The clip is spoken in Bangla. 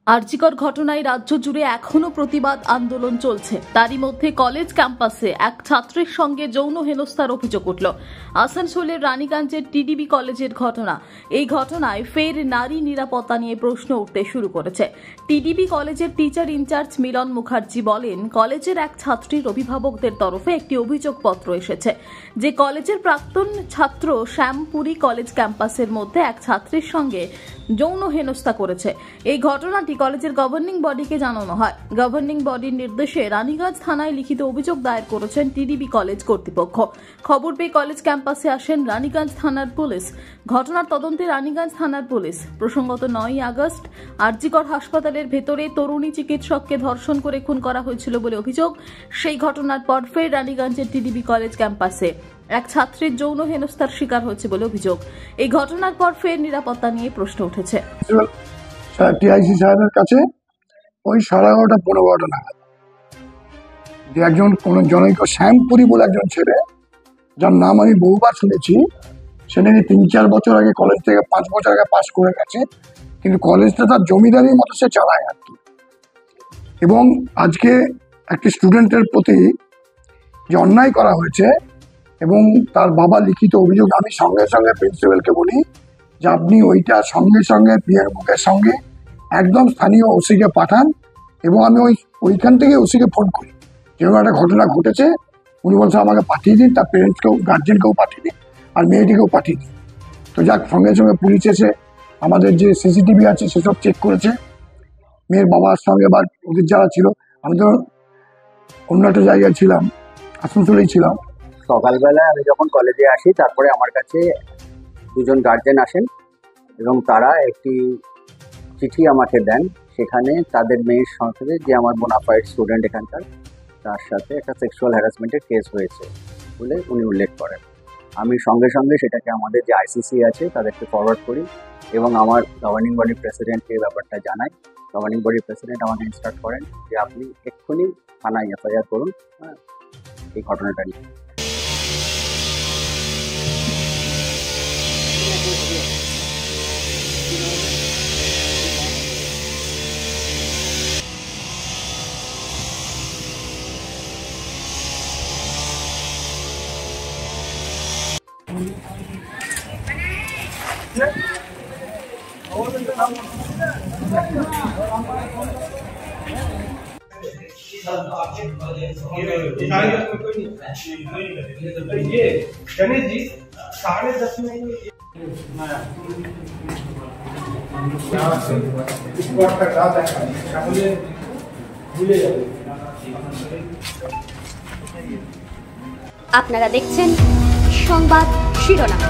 আরজিকর ঘটনায় রাজ্য জুড়ে এখনো প্রতিবাদ আন্দোলন চলছে। তারই মধ্যে কলেজ ক্যাম্পাসে এক ছাত্রের সঙ্গে যৌন হেনস্থার অভিযোগ উঠল। আসানসোলের রানীগঞ্জের টিডিবি কলেজের ঘটনা। এই ঘটনায় ফের নারী নিরাপত্তা নিয়ে প্রশ্ন উঠতে শুরু করেছে। টিডিবি কলেজের টিচার ইনচার্জ মিলন মুখার্জি বলেন, কলেজের এক ছাত্রীর অভিভাবকদের তরফে একটি অভিযোগপত্র এসেছে যে কলেজের প্রাক্তন ছাত্র শ্যামপুরি কলেজ ক্যাম্পাসের মধ্যে এক ছাত্রীর সঙ্গে যৌন হেনস্থা করেছে। এই ঘটনাটি কলেজের গভর্নিং বডিকে জানানো হয়। গভর্নিং বডির নির্দেশে রানীগঞ্জ থানায় লিখিত অভিযোগ দায়ের করেছেন টিডিবি কলেজ কর্তৃপক্ষ। খবর পেয়ে কলেজ ক্যাম্পাসে আসেন রানীগঞ্জ থানার পুলিশ। ঘটনার তদন্তে রানীগঞ্জ থানার পুলিশ। প্রসঙ্গত 9ই আগস্ট আরজিকর হাসপাতালের ভেতরে তরুণী চিকিৎসককে ধর্ষণ করে খুন করা হয়েছিল বলে অভিযোগ। সেই ঘটনার পর ফের রানীগঞ্জের টিডিবি কলেজ ক্যাম্পাসে এক ছাত্রীর যৌন হেনস্থার শিকার হয়েছে বলে অভিযোগ। এই ঘটনার পর ফের নিরাপত্তা নিয়ে প্রশ্ন উঠেছে। টিআইসি সাহেবের কাছে ওই 11:30-12:15 নাগাদ যে একজন কোন জনৈক শ্যামপুরি বলে একজন ছেলে, যার নাম আমি বহুবার শুনেছি, সে নাকি 3-4 বছর আগে কলেজ থেকে 5 বছর আগে পাস করে গেছে, কিন্তু কলেজটা তার জমিদারির মতো সে চালায় আর কি। এবং আজকে একটি স্টুডেন্টের প্রতি যে অন্যায় করা হয়েছে এবং তার বাবা লিখিত অভিযোগ, আমি সঙ্গে সঙ্গে প্রিন্সিপালকে বলি যে আপনি ওইটা সঙ্গে সঙ্গে পিএর বুকের সঙ্গে একদম স্থানীয় ওসিকে পাঠান। এবং আমি ওইখান থেকে ওসিকে ফোন করি, যেরকম একটা ঘটনা ঘটেছে। উনি বলছে আমাকে পাঠিয়ে দিন, তার পেরেন্টসকেও গার্জেনকেও পাঠিয়ে দিন আর মেয়েটিকেও পাঠিয়ে দিন। তো যাক, সঙ্গে সঙ্গে পুলিশ এসে আমাদের যে সিসিটিভি আছে সেসব চেক করেছে। মেয়ের বাবার সঙ্গে বা ওদের যারা ছিল, আমি তো অন্য একটা জায়গায় ছিলাম, আসানসোলেই ছিলাম। সকালবেলায় আমি যখন কলেজে আসি, তারপরে আমার কাছে দুজন গার্জেন আসেন এবং তারা একটি চিঠি আমাকে দেন। সেখানে তাদের মেয়ের সাথে, যে আমার বোনাফাইড স্টুডেন্ট এখানকার, তার সাথে একটা সেক্সুয়াল হ্যারাসমেন্টের কেস হয়েছে বলে উনি উল্লেখ করেন। আমি সঙ্গে সঙ্গে সেটাকে আমাদের যে আইসিসি আছে তাদেরকে ফরওয়ার্ড করি এবং আমার গভর্নিং বডির প্রেসিডেন্টকে ব্যাপারটা জানাই। গভর্নিং বডির প্রেসিডেন্ট আমাকে ইনস্ট্রাক্ট করেন যে আপনি এক্ষুনি থানায় এফআইআর করুন এই ঘটনাটা নিয়ে। ये गणेश जी 10:30 में আপনারা দেখছেন সংবাদ শিরোনাম।